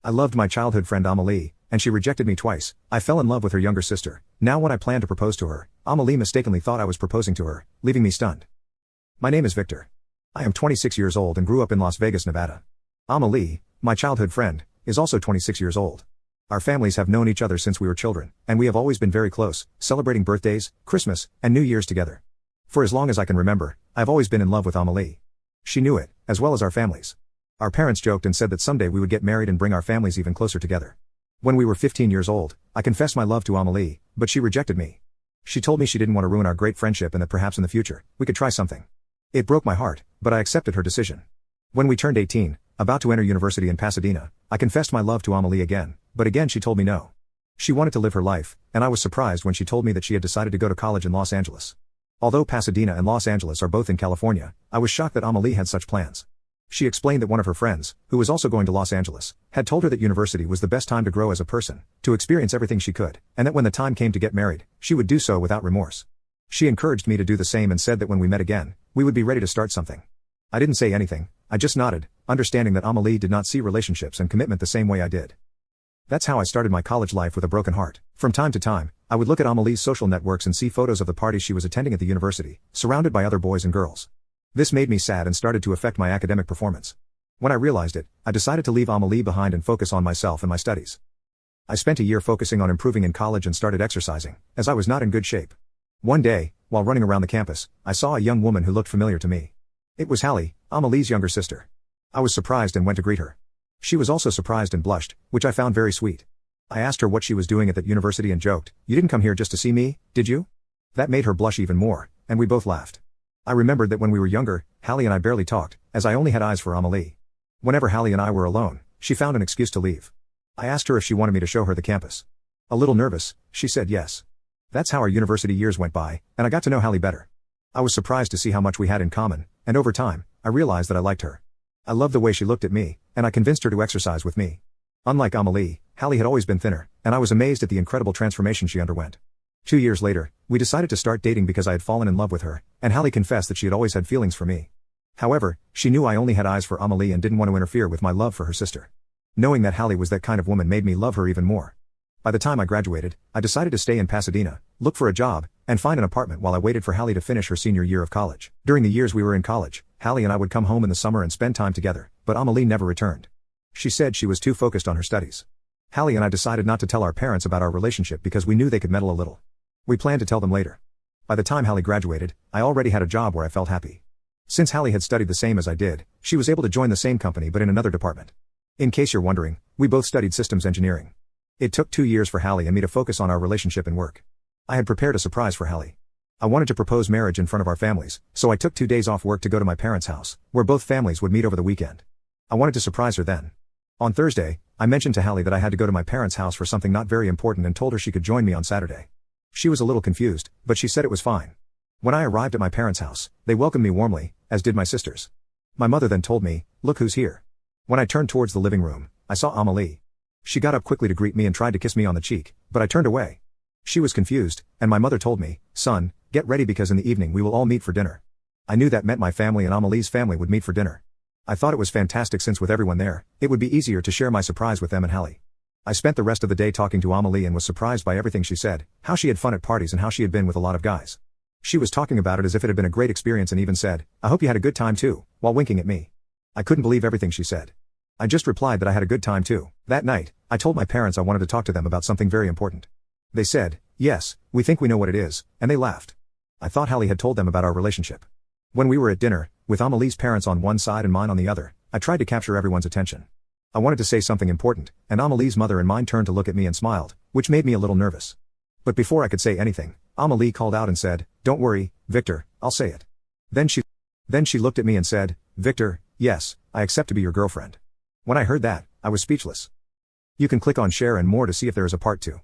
I loved my childhood friend Amelie, and she rejected me twice. I fell in love with her younger sister. Now when I planned to propose to her, Amelie mistakenly thought I was proposing to her, leaving me stunned. My name is Victor. I am 26 years old and grew up in Las Vegas, Nevada. Amelie, my childhood friend, is also 26 years old. Our families have known each other since we were children, and we have always been very close, celebrating birthdays, Christmas, and New Year's together. For as long as I can remember, I've always been in love with Amelie. She knew it, as well as our families. Our parents joked and said that someday we would get married and bring our families even closer together. When we were 15 years old, I confessed my love to Amelie, but she rejected me. She told me she didn't want to ruin our great friendship and that perhaps in the future, we could try something. It broke my heart, but I accepted her decision. When we turned 18, about to enter university in Pasadena, I confessed my love to Amelie again, but again she told me no. She wanted to live her life, and I was surprised when she told me that she had decided to go to college in Los Angeles. Although Pasadena and Los Angeles are both in California, I was shocked that Amelie had such plans. She explained that one of her friends, who was also going to Los Angeles, had told her that university was the best time to grow as a person, to experience everything she could, and that when the time came to get married, she would do so without remorse. She encouraged me to do the same and said that when we met again, we would be ready to start something. I didn't say anything, I just nodded, understanding that Amelie did not see relationships and commitment the same way I did. That's how I started my college life with a broken heart. From time to time, I would look at Amelie's social networks and see photos of the parties she was attending at the university, surrounded by other boys and girls. This made me sad and started to affect my academic performance. When I realized it, I decided to leave Amelie behind and focus on myself and my studies. I spent a year focusing on improving in college and started exercising, as I was not in good shape. One day, while running around the campus, I saw a young woman who looked familiar to me. It was Hallie, Amelie's younger sister. I was surprised and went to greet her. She was also surprised and blushed, which I found very sweet. I asked her what she was doing at that university and joked, "You didn't come here just to see me, did you?" That made her blush even more, and we both laughed. I remembered that when we were younger, Hallie and I barely talked, as I only had eyes for Amelie. Whenever Hallie and I were alone, she found an excuse to leave. I asked her if she wanted me to show her the campus. A little nervous, she said yes. That's how our university years went by, and I got to know Hallie better. I was surprised to see how much we had in common, and over time, I realized that I liked her. I loved the way she looked at me, and I convinced her to exercise with me. Unlike Amelie, Hallie had always been thinner, and I was amazed at the incredible transformation she underwent. 2 years later, we decided to start dating because I had fallen in love with her, and Hallie confessed that she had always had feelings for me. However, she knew I only had eyes for Amelie and didn't want to interfere with my love for her sister. Knowing that Hallie was that kind of woman made me love her even more. By the time I graduated, I decided to stay in Pasadena, look for a job, and find an apartment while I waited for Hallie to finish her senior year of college. During the years we were in college, Hallie and I would come home in the summer and spend time together, but Amelie never returned. She said she was too focused on her studies. Hallie and I decided not to tell our parents about our relationship because we knew they could meddle a little. We planned to tell them later. By the time Hallie graduated, I already had a job where I felt happy. Since Hallie had studied the same as I did, she was able to join the same company but in another department. In case you're wondering, we both studied systems engineering. It took 2 years for Hallie and me to focus on our relationship and work. I had prepared a surprise for Hallie. I wanted to propose marriage in front of our families, so I took 2 days off work to go to my parents' house, where both families would meet over the weekend. I wanted to surprise her then. On Thursday, I mentioned to Hallie that I had to go to my parents' house for something not very important and told her she could join me on Saturday. She was a little confused, but she said it was fine. When I arrived at my parents' house, they welcomed me warmly, as did my sisters. My mother then told me, "Look who's here." When I turned towards the living room, I saw Amelie. She got up quickly to greet me and tried to kiss me on the cheek, but I turned away. She was confused, and my mother told me, "Son, get ready because in the evening we will all meet for dinner." I knew that meant my family and Amelie's family would meet for dinner. I thought it was fantastic since with everyone there, it would be easier to share my surprise with them and Hallie. I spent the rest of the day talking to Amelie and was surprised by everything she said, how she had fun at parties and how she had been with a lot of guys. She was talking about it as if it had been a great experience and even said, "I hope you had a good time too," while winking at me. I couldn't believe everything she said. I just replied that I had a good time too. That night, I told my parents I wanted to talk to them about something very important. They said, "Yes, we think we know what it is," and they laughed. I thought Hallie had told them about our relationship. When we were at dinner, with Amelie's parents on one side and mine on the other, I tried to capture everyone's attention. I wanted to say something important, and Amelie's mother and mine turned to look at me and smiled, which made me a little nervous. But before I could say anything, Amelie called out and said, "Don't worry, Victor, I'll say it." Then she looked at me and said, "Victor, yes, I accept to be your girlfriend." When I heard that, I was speechless. You can click on share and more to see if there is a part 2.